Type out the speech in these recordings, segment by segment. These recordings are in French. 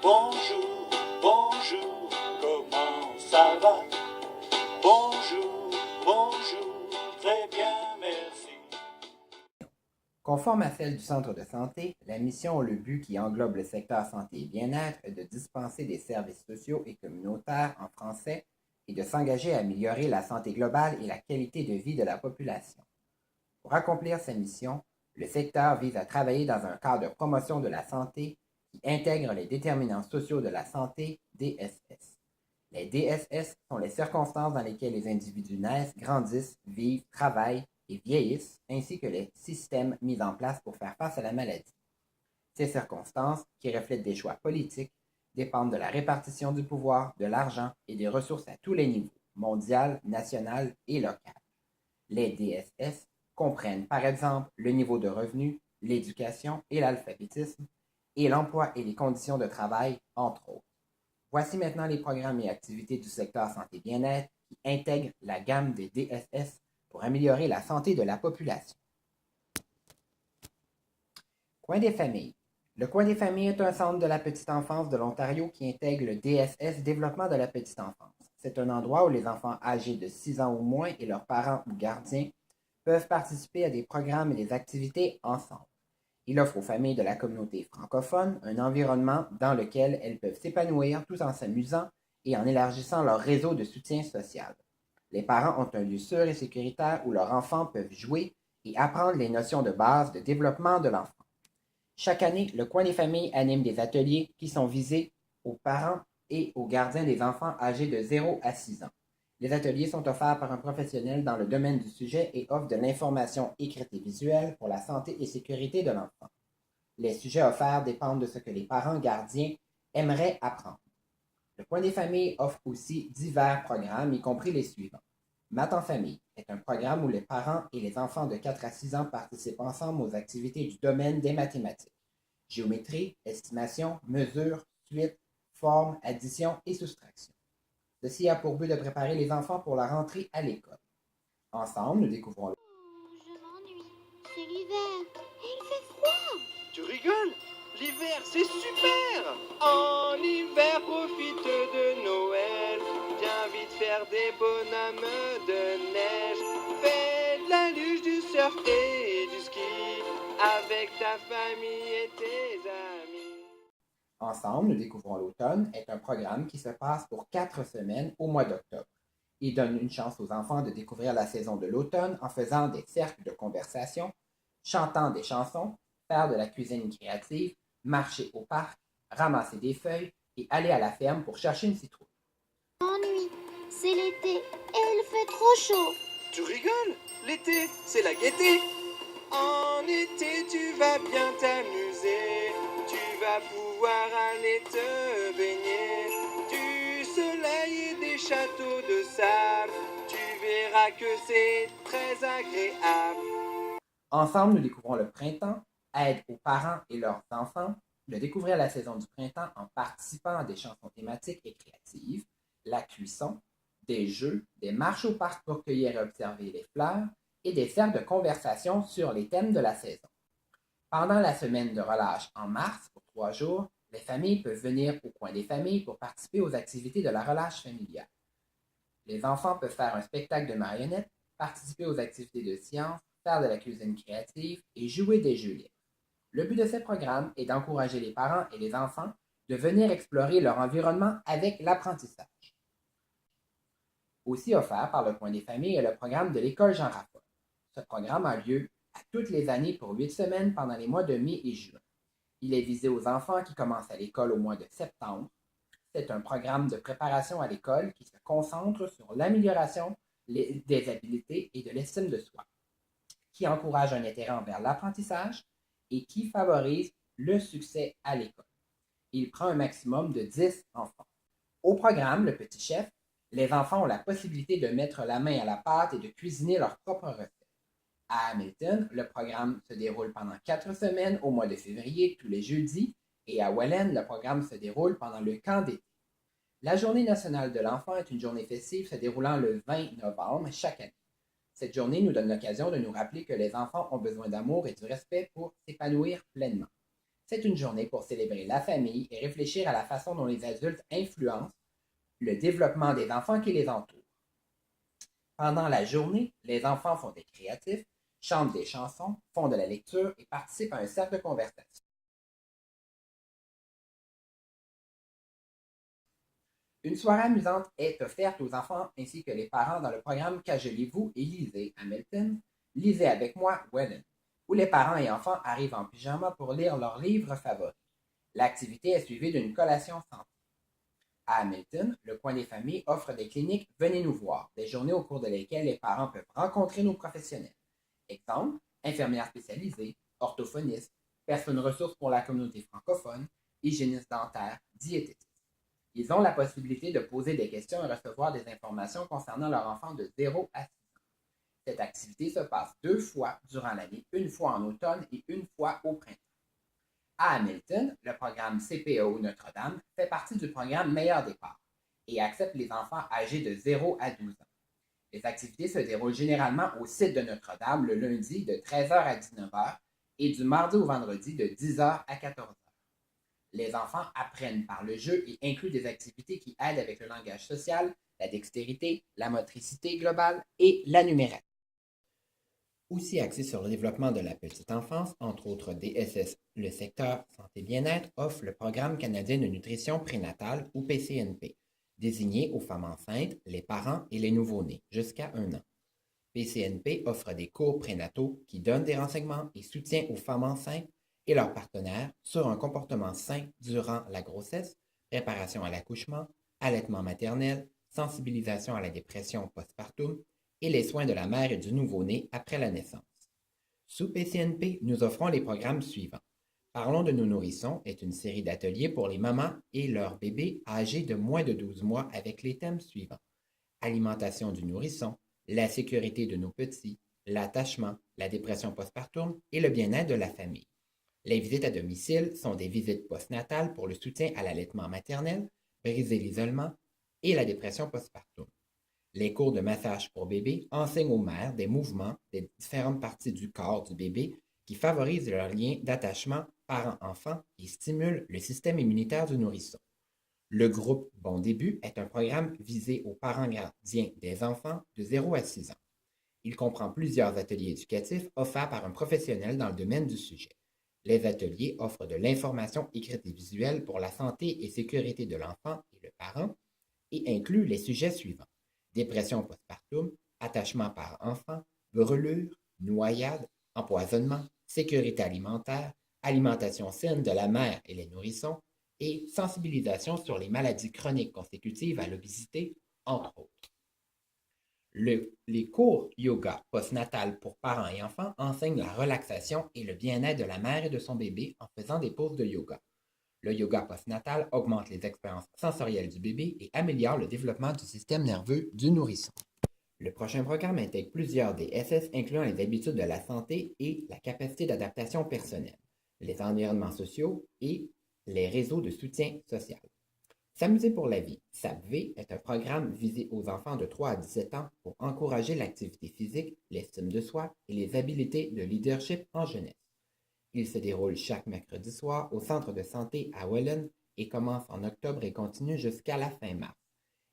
Bonjour, bonjour, comment ça va? Bonjour, bonjour, très bien, merci. Conforme à celle du centre de santé, la mission ou le but qui englobe le secteur santé et bien-être est de dispenser des services sociaux et communautaires en français et de s'engager à améliorer la santé globale et la qualité de vie de la population. Pour accomplir sa mission, le secteur vise à travailler dans un cadre de promotion de la santé qui intègre les déterminants sociaux de la santé, DSS. Les DSS sont les circonstances dans lesquelles les individus naissent, grandissent, vivent, travaillent et vieillissent, ainsi que les systèmes mis en place pour faire face à la maladie. Ces circonstances, qui reflètent des choix politiques, dépendent de la répartition du pouvoir, de l'argent et des ressources à tous les niveaux, mondial, national et local. Les DSS comprennent par exemple le niveau de revenu, l'éducation et l'alphabétisme, et l'emploi et les conditions de travail, entre autres. Voici maintenant les programmes et activités du secteur santé-bien-être qui intègrent la gamme des DSS pour améliorer la santé de la population. Coin des familles. Le Coin des familles est un centre de la petite enfance de l'Ontario qui intègre le DSS Développement de la petite enfance. C'est un endroit où les enfants âgés de 6 ans ou moins et leurs parents ou gardiens peuvent participer à des programmes et des activités ensemble. Il offre aux familles de la communauté francophone un environnement dans lequel elles peuvent s'épanouir tout en s'amusant et en élargissant leur réseau de soutien social. Les parents ont un lieu sûr et sécuritaire où leurs enfants peuvent jouer et apprendre les notions de base de développement de l'enfant. Chaque année, le Coin des familles anime des ateliers qui sont visés aux parents et aux gardiens des enfants âgés de 0 à 6 ans. Les ateliers sont offerts par un professionnel dans le domaine du sujet et offrent de l'information écrite et visuelle pour la santé et sécurité de l'enfant. Les sujets offerts dépendent de ce que les parents gardiens aimeraient apprendre. Le Coin des familles offre aussi divers programmes, y compris les suivants. Maths en famille est un programme où les parents et les enfants de 4 à 6 ans participent ensemble aux activités du domaine des mathématiques. Géométrie, estimation, mesure, suite, forme, addition et soustraction. Ceci a pour but de préparer les enfants pour la rentrée à l'école. Ensemble, nous découvrons... Je m'ennuie. C'est l'hiver. Et il fait froid. Tu rigoles? L'hiver, c'est super! En hiver, profite de Noël. Viens vite faire des bonhommes de neige. Fais de la luge, du surf et du ski avec ta famille et tes amis. Ensemble, nous découvrons l'automne est un programme qui se passe pour 4 semaines au mois d'octobre. Il donne une chance aux enfants de découvrir la saison de l'automne en faisant des cercles de conversation, chantant des chansons, faire de la cuisine créative, marcher au parc, ramasser des feuilles et aller à la ferme pour chercher une citrouille. M'ennuie. C'est l'été. Et il fait trop chaud. Tu rigoles? L'été, c'est la gaieté. En été, tu vas bien t'amuser. Tu vas pouvoir aller te baigner. Du soleil et des châteaux de sable. Tu verras que c'est très agréable. Ensemble, nous découvrons le printemps, aide aux parents et leurs enfants de découvrir la saison du printemps en participant à des chansons thématiques et créatives, la cuisson, des jeux, des marches au parc pour cueillir et observer les fleurs et des cercles de conversation sur les thèmes de la saison. Pendant la semaine de relâche en mars, pour 3 jours, les familles peuvent venir au Coin des familles pour participer aux activités de la relâche familiale. Les enfants peuvent faire un spectacle de marionnettes, participer aux activités de sciences, faire de la cuisine créative et jouer des jeux libres. Le but de ces programmes est d'encourager les parents et les enfants de venir explorer leur environnement avec l'apprentissage. Aussi offert par le Coin des familles est le programme de l'école Jean Raffol. Ce programme a lieu à toutes les années pour 8 semaines pendant les mois de mai et juin. Il est visé aux enfants qui commencent à l'école au mois de septembre. C'est un programme de préparation à l'école qui se concentre sur l'amélioration des habiletés et de l'estime de soi, qui encourage un intérêt envers l'apprentissage et qui favorise le succès à l'école. Il prend un maximum de 10 enfants. Au programme, le petit chef, les enfants ont la possibilité de mettre la main à la pâte et de cuisiner leur propre recette. À Hamilton, le programme se déroule pendant 4 semaines au mois de février, tous les jeudis, et à Welland, le programme se déroule pendant le camp d'été. La Journée nationale de l'enfant est une journée festive se déroulant le 20 novembre chaque année. Cette journée nous donne l'occasion de nous rappeler que les enfants ont besoin d'amour et du respect pour s'épanouir pleinement. C'est une journée pour célébrer la famille et réfléchir à la façon dont les adultes influencent le développement des enfants qui les entourent. Pendant la journée, les enfants sont des créatifs, chantent des chansons, font de la lecture et participent à un cercle de conversation. Une soirée amusante est offerte aux enfants ainsi que les parents dans le programme Cajolez-vous et lisez Hamilton, Lisez avec moi Wellen, où les parents et enfants arrivent en pyjama pour lire leurs livres favoris. L'activité est suivie d'une collation santé. À Hamilton, le coin des familles offre des cliniques Venez nous voir, des journées au cours de lesquelles les parents peuvent rencontrer nos professionnels. Exemple, infirmières spécialisées, orthophonistes, personnes ressources pour la communauté francophone, hygiénistes dentaires, diététistes. Ils ont la possibilité de poser des questions et recevoir des informations concernant leur enfant de 0 à 6 ans. Cette activité se passe 2 fois durant l'année, une fois en automne et une fois au printemps. À Hamilton, le programme CPO Notre-Dame fait partie du programme Meilleur Départ et accepte les enfants âgés de 0 à 12 ans. Les activités se déroulent généralement au site de Notre-Dame le lundi de 13h à 19h et du mardi au vendredi de 10h à 14h. Les enfants apprennent par le jeu et incluent des activités qui aident avec le langage social, la dextérité, la motricité globale et la numératie. Aussi axé sur le développement de la petite enfance, entre autres DSS, le secteur santé-bien-être offre le Programme canadien de nutrition prénatale ou PCNP, désigné aux femmes enceintes, les parents et les nouveau-nés, jusqu'à 1 an. PCNP offre des cours prénataux qui donnent des renseignements et soutien aux femmes enceintes et leurs partenaires sur un comportement sain durant la grossesse, préparation à l'accouchement, allaitement maternel, sensibilisation à la dépression postpartum et les soins de la mère et du nouveau-né après la naissance. Sous PCNP, nous offrons les programmes suivants. Parlons de nos nourrissons est une série d'ateliers pour les mamans et leurs bébés âgés de moins de 12 mois avec les thèmes suivants. Alimentation du nourrisson, la sécurité de nos petits, l'attachement, la dépression postpartum et le bien-être de la famille. Les visites à domicile sont des visites postnatales pour le soutien à l'allaitement maternel, briser l'isolement et la dépression postpartum. Les cours de massage pour bébé enseignent aux mères des mouvements des différentes parties du corps du bébé qui favorisent leur lien d'attachement parent-enfant et stimulent le système immunitaire du nourrisson. Le groupe Bon Début est un programme visé aux parents gardiens des enfants de 0 à 6 ans. Il comprend plusieurs ateliers éducatifs offerts par un professionnel dans le domaine du sujet. Les ateliers offrent de l'information écrite et visuelle pour la santé et sécurité de l'enfant et le parent et incluent les sujets suivants. Dépression postpartum, attachement par enfant, brûlure, noyade, empoisonnement, sécurité alimentaire, alimentation saine de la mère et les nourrissons et sensibilisation sur les maladies chroniques consécutives à l'obésité, entre autres. Les cours yoga postnatal pour parents et enfants enseignent la relaxation et le bien-être de la mère et de son bébé en faisant des pauses de yoga. Le yoga postnatal augmente les expériences sensorielles du bébé et améliore le développement du système nerveux du nourrisson. Le prochain programme intègre plusieurs DSS incluant les habitudes de la santé et la capacité d'adaptation personnelle, les environnements sociaux et les réseaux de soutien social. S'amuser pour la vie, SAPV, est un programme visé aux enfants de 3 à 17 ans pour encourager l'activité physique, l'estime de soi et les habiletés de leadership en jeunesse. Il se déroule chaque mercredi soir au centre de santé à Welland et commence en octobre et continue jusqu'à la fin mars.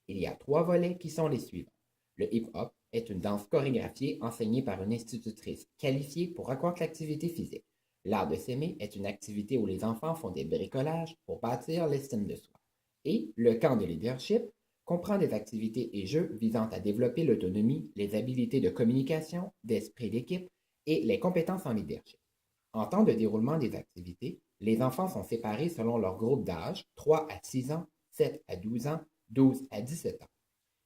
Il y a 3 volets qui sont les suivants. Le hip-hop est une danse chorégraphiée enseignée par une institutrice qualifiée pour accroître l'activité physique. L'art de s'aimer est une activité où les enfants font des bricolages pour bâtir l'estime de soi. Et le camp de leadership comprend des activités et jeux visant à développer l'autonomie, les habiletés de communication, d'esprit d'équipe et les compétences en leadership. En temps de déroulement des activités, les enfants sont séparés selon leur groupe d'âge, 3 à 6 ans, 7 à 12 ans, 12 à 17 ans.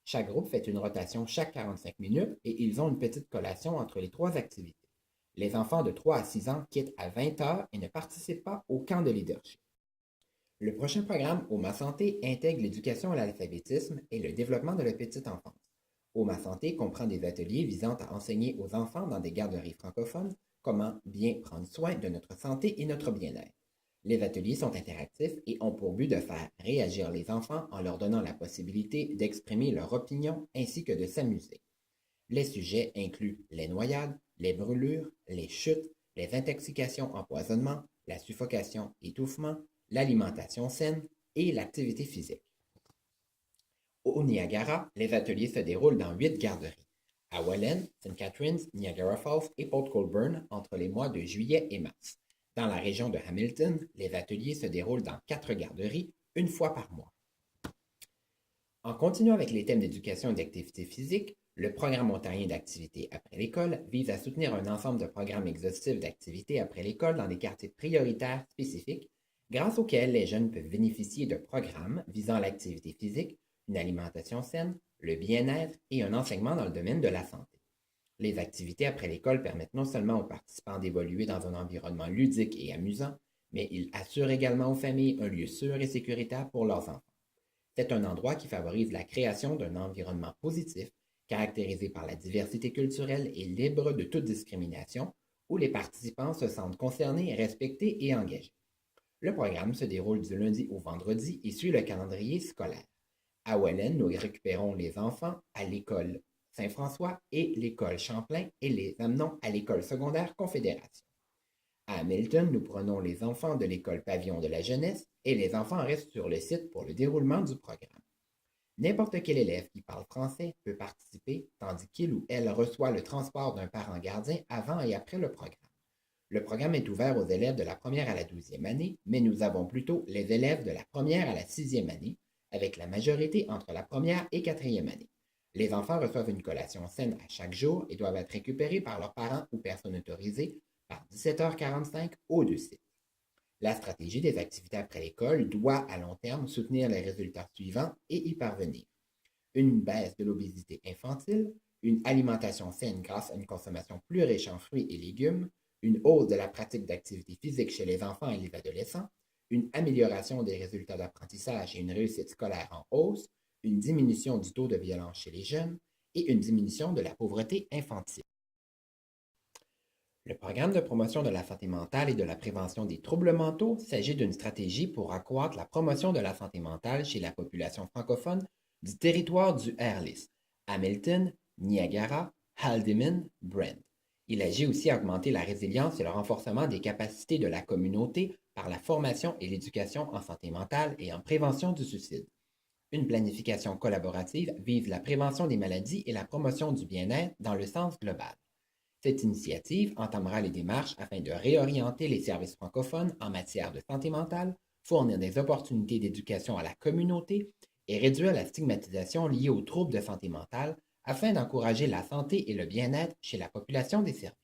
Chaque groupe fait une rotation chaque 45 minutes et ils ont une petite collation entre les 3 activités. Les enfants de 3 à 6 ans quittent à 20 heures et ne participent pas au camp de leadership. Le prochain programme Oma Santé intègre l'éducation à l'alphabétisme et le développement de la petite enfance. Oma Santé comprend des ateliers visant à enseigner aux enfants dans des garderies francophones comment bien prendre soin de notre santé et notre bien-être. Les ateliers sont interactifs et ont pour but de faire réagir les enfants en leur donnant la possibilité d'exprimer leur opinion ainsi que de s'amuser. Les sujets incluent les noyades, les brûlures, les chutes, les intoxications empoisonnement, la suffocation, étouffement, l'alimentation saine et l'activité physique. Au Niagara, les ateliers se déroulent dans 8 garderies. À Welland, St. Catharines, Niagara Falls et Port Colborne entre les mois de juillet et mars. Dans la région de Hamilton, les ateliers se déroulent dans 4 garderies, une fois par mois. En continuant avec les thèmes d'éducation et d'activité physique, le programme ontarien d'activités après l'école vise à soutenir un ensemble de programmes exhaustifs d'activités après l'école dans des quartiers prioritaires spécifiques, grâce auxquels les jeunes peuvent bénéficier de programmes visant l'activité physique, une alimentation saine, le bien-être et un enseignement dans le domaine de la santé. Les activités après l'école permettent non seulement aux participants d'évoluer dans un environnement ludique et amusant, mais ils assurent également aux familles un lieu sûr et sécuritaire pour leurs enfants. C'est un endroit qui favorise la création d'un environnement positif, caractérisé par la diversité culturelle et libre de toute discrimination, où les participants se sentent concernés, respectés et engagés. Le programme se déroule du lundi au vendredi et suit le calendrier scolaire. À Welland, nous récupérons les enfants à l'école Saint-François et l'école Champlain et les amenons à l'école secondaire Confédération. À Hamilton, nous prenons les enfants de l'école Pavillon de la jeunesse et les enfants restent sur le site pour le déroulement du programme. N'importe quel élève qui parle français peut participer, tandis qu'il ou elle reçoit le transport d'un parent gardien avant et après le programme. Le programme est ouvert aux élèves de la première à la 12e année, mais nous avons plutôt les élèves de la première à la 6e année, avec la majorité entre la première et 4e année. Les enfants reçoivent une collation saine à chaque jour et doivent être récupérés par leurs parents ou personnes autorisées par 17h45 au 2 sites. La stratégie des activités après l'école doit à long terme soutenir les résultats suivants et y parvenir. Une baisse de l'obésité infantile, une alimentation saine grâce à une consommation plus riche en fruits et légumes, une hausse de la pratique d'activité physique chez les enfants et les adolescents, une amélioration des résultats d'apprentissage et une réussite scolaire en hausse, une diminution du taux de violence chez les jeunes et une diminution de la pauvreté infantile. Le programme de promotion de la santé mentale et de la prévention des troubles mentaux s'agit d'une stratégie pour accroître la promotion de la santé mentale chez la population francophone du territoire du Airlis, Hamilton, Niagara, Haldimand, Brent. Il agit aussi à augmenter la résilience et le renforcement des capacités de la communauté par la formation et l'éducation en santé mentale et en prévention du suicide. Une planification collaborative vise la prévention des maladies et la promotion du bien-être dans le sens global. Cette initiative entamera les démarches afin de réorienter les services francophones en matière de santé mentale, fournir des opportunités d'éducation à la communauté et réduire la stigmatisation liée aux troubles de santé mentale afin d'encourager la santé et le bien-être chez la population desservie.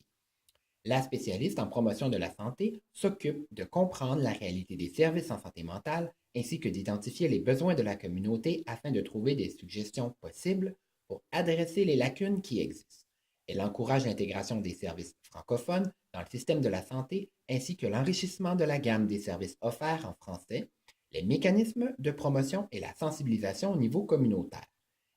La spécialiste en promotion de la santé s'occupe de comprendre la réalité des services en santé mentale ainsi que d'identifier les besoins de la communauté afin de trouver des suggestions possibles pour adresser les lacunes qui existent. Elle encourage l'intégration des services francophones dans le système de la santé ainsi que l'enrichissement de la gamme des services offerts en français, les mécanismes de promotion et la sensibilisation au niveau communautaire.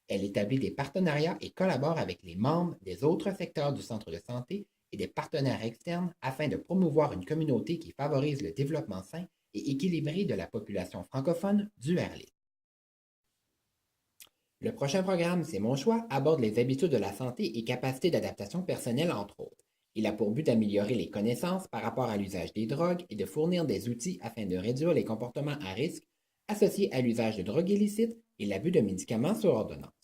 Elle établit des partenariats et collabore avec les membres des autres secteurs du centre de santé et des partenaires externes afin de promouvoir une communauté qui favorise le développement sain et équilibré de la population francophone du Airlis. Le prochain programme, C'est mon choix, aborde les habitudes de la santé et capacités d'adaptation personnelle, entre autres. Il a pour but d'améliorer les connaissances par rapport à l'usage des drogues et de fournir des outils afin de réduire les comportements à risque associés à l'usage de drogues illicites et l'abus de médicaments sur ordonnance.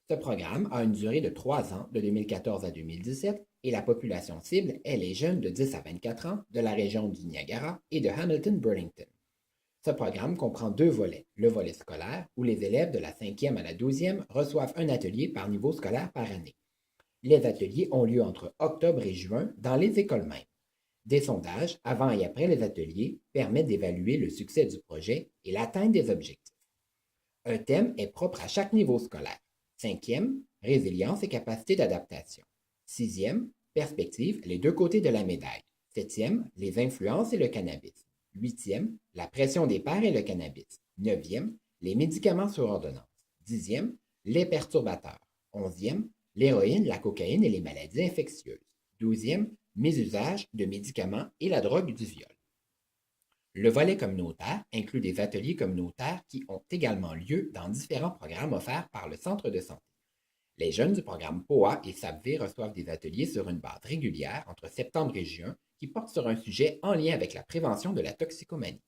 Ce programme a une durée de 3 ans, de 2014 à 2017, et la population cible est les jeunes de 10 à 24 ans de la région du Niagara et de Hamilton-Burlington. Ce programme comprend 2 volets. Le volet scolaire, où les élèves de la 5e à la 12e reçoivent un atelier par niveau scolaire par année. Les ateliers ont lieu entre octobre et juin dans les écoles mêmes. Des sondages, avant et après les ateliers, permettent d'évaluer le succès du projet et l'atteinte des objectifs. Un thème est propre à chaque niveau scolaire. 5e, résilience et capacité d'adaptation. 6e, perspective, les 2 côtés de la médaille. 7e, les influences et le cannabis. 8e, la pression des pairs et le cannabis. 9e, les médicaments sur ordonnance. 10e, les perturbateurs. 11e, l'héroïne, la cocaïne et les maladies infectieuses. 12e, mésusage de médicaments et la drogue du viol. Le volet communautaire inclut des ateliers communautaires qui ont également lieu dans différents programmes offerts par le centre de santé. Les jeunes du programme POA et SAPV reçoivent des ateliers sur une base régulière entre septembre et juin qui porte sur un sujet en lien avec la prévention de la toxicomanie.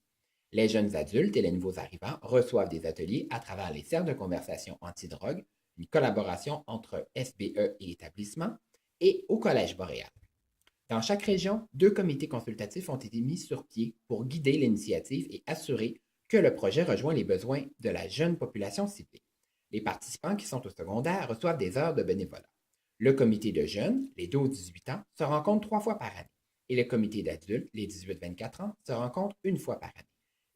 Les jeunes adultes et les nouveaux arrivants reçoivent des ateliers à travers les cercles de conversation antidrogue, une collaboration entre SBE et établissements, et au Collège Boréal. Dans chaque région, 2 comités consultatifs ont été mis sur pied pour guider l'initiative et assurer que le projet rejoint les besoins de la jeune population ciblée. Les participants qui sont au secondaire reçoivent des heures de bénévolat. Le comité de jeunes, les 12-18 ans, se rencontre 3 fois par année et le comité d'adultes, les 18-24 ans, se rencontre 1 fois par année.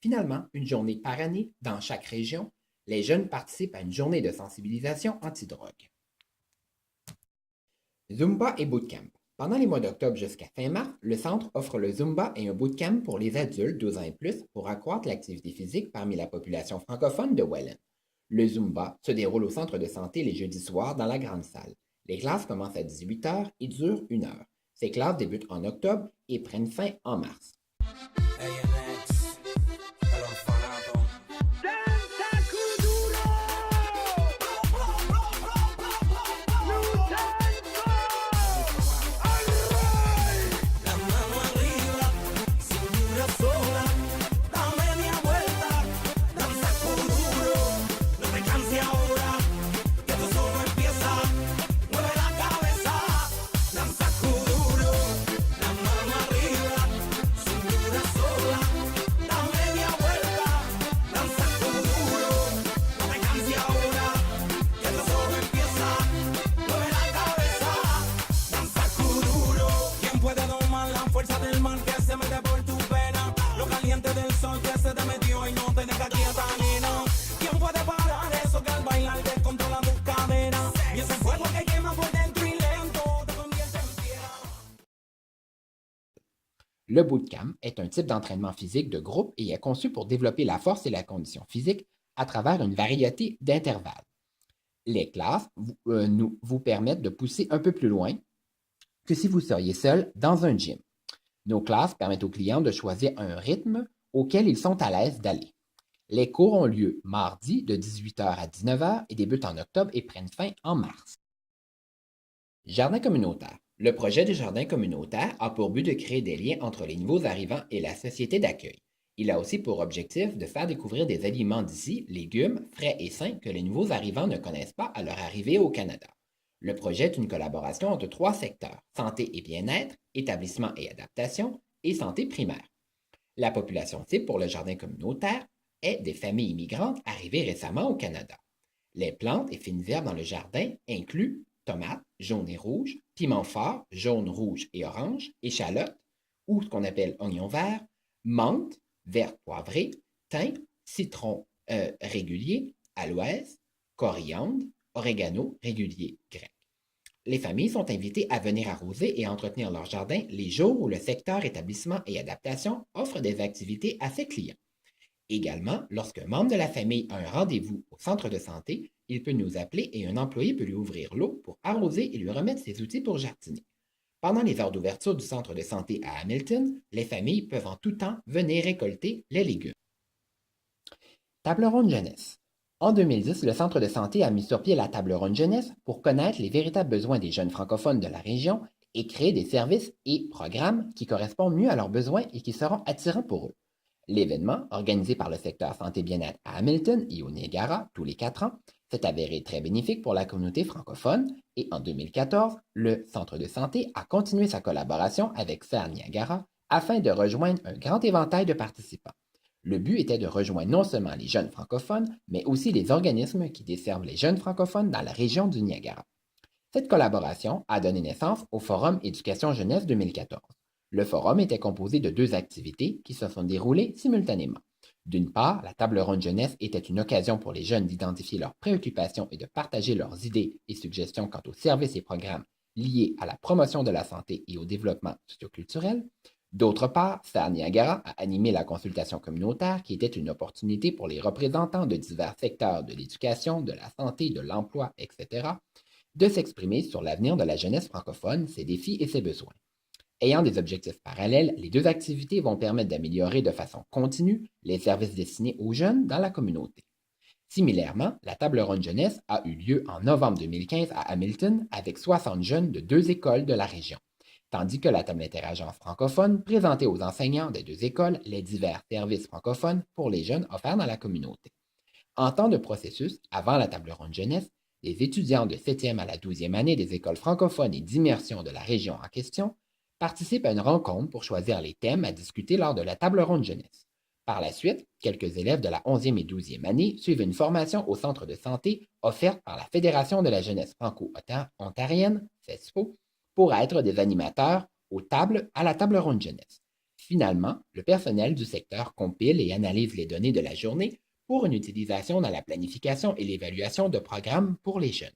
Finalement, une journée par année dans chaque région, les jeunes participent à une journée de sensibilisation antidrogue. Zumba et Bootcamp. Pendant les mois d'octobre jusqu'à fin mars, le centre offre le Zumba et un bootcamp pour les adultes 12 ans et plus pour accroître l'activité physique parmi la population francophone de Welland. Le Zumba se déroule au centre de santé les jeudis soirs dans la grande salle. Les classes commencent à 18 h et durent 1 heure. Ces classes débutent en octobre et prennent fin en mars. Le bootcamp est un type d'entraînement physique de groupe et est conçu pour développer la force et la condition physique à travers une variété d'intervalles. Les classes vous permettent de pousser un peu plus loin que si vous seriez seul dans un gym. Nos classes permettent aux clients de choisir un rythme auquel ils sont à l'aise d'aller. Les cours ont lieu mardi de 18 h à 19 h et débutent en octobre et prennent fin en mars. Jardin communautaire. Le projet de jardin communautaire a pour but de créer des liens entre les nouveaux arrivants et la société d'accueil. Il a aussi pour objectif de faire découvrir des aliments d'ici, légumes, frais et sains que les nouveaux arrivants ne connaissent pas à leur arrivée au Canada. Le projet est une collaboration entre 3 secteurs, santé et bien-être, établissement et adaptation, et santé primaire. La population cible pour le jardin communautaire est des familles immigrantes arrivées récemment au Canada. Les plantes et fines herbes dans le jardin incluent tomates, jaunes et rouges, piments forts, jaune, rouge et orange, échalotes, ou ce qu'on appelle oignons verts, menthe, verte poivrée, thym, citron régulier, aloès, coriandre, orégano régulier grec. Les familles sont invitées à venir arroser et entretenir leur jardin les jours où le secteur établissement et adaptation offre des activités à ses clients. Également, lorsqu'un membre de la famille a un rendez-vous au centre de santé, il peut nous appeler et un employé peut lui ouvrir l'eau pour arroser et lui remettre ses outils pour jardiner. Pendant les heures d'ouverture du centre de santé à Hamilton, les familles peuvent en tout temps venir récolter les légumes. Table ronde jeunesse. En 2010, le centre de santé a mis sur pied la table ronde jeunesse pour connaître les véritables besoins des jeunes francophones de la région et créer des services et programmes qui correspondent mieux à leurs besoins et qui seront attirants pour eux. L'événement, organisé par le secteur santé-bien-être à Hamilton et au Niagara tous les 4 ans, s'est avéré très bénéfique pour la communauté francophone et en 2014, le centre de santé a continué sa collaboration avec Serre Niagara afin de rejoindre un grand éventail de participants. Le but était de rejoindre non seulement les jeunes francophones, mais aussi les organismes qui desservent les jeunes francophones dans la région du Niagara. Cette collaboration a donné naissance au Forum Éducation Jeunesse 2014. Le forum était composé de 2 activités qui se sont déroulées simultanément. D'une part, la table ronde jeunesse était une occasion pour les jeunes d'identifier leurs préoccupations et de partager leurs idées et suggestions quant aux services et programmes liés à la promotion de la santé et au développement socioculturel. D'autre part, Serre Niagara a animé la consultation communautaire qui était une opportunité pour les représentants de divers secteurs de l'éducation, de la santé, de l'emploi, etc., de s'exprimer sur l'avenir de la jeunesse francophone, ses défis et ses besoins. Ayant des objectifs parallèles, les 2 activités vont permettre d'améliorer de façon continue les services destinés aux jeunes dans la communauté. Similairement, la table ronde jeunesse a eu lieu en novembre 2015 à Hamilton avec 60 jeunes de 2 écoles de la région. tandis que la table d'interagence francophone présentait aux enseignants des deux écoles les divers services francophones pour les jeunes offerts dans la communauté. En temps de processus, avant la table ronde jeunesse, les étudiants de 7e à la 12e année des écoles francophones et d'immersion de la région en question participent à une rencontre pour choisir les thèmes à discuter lors de la table ronde jeunesse. Par la suite, quelques élèves de la 11e et 12e année suivent une formation au centre de santé offerte par la Fédération de la jeunesse franco-ontarienne, FESFO, pour être des animateurs à la table ronde jeunesse. Finalement, le personnel du secteur compile et analyse les données de la journée pour une utilisation dans la planification et l'évaluation de programmes pour les jeunes.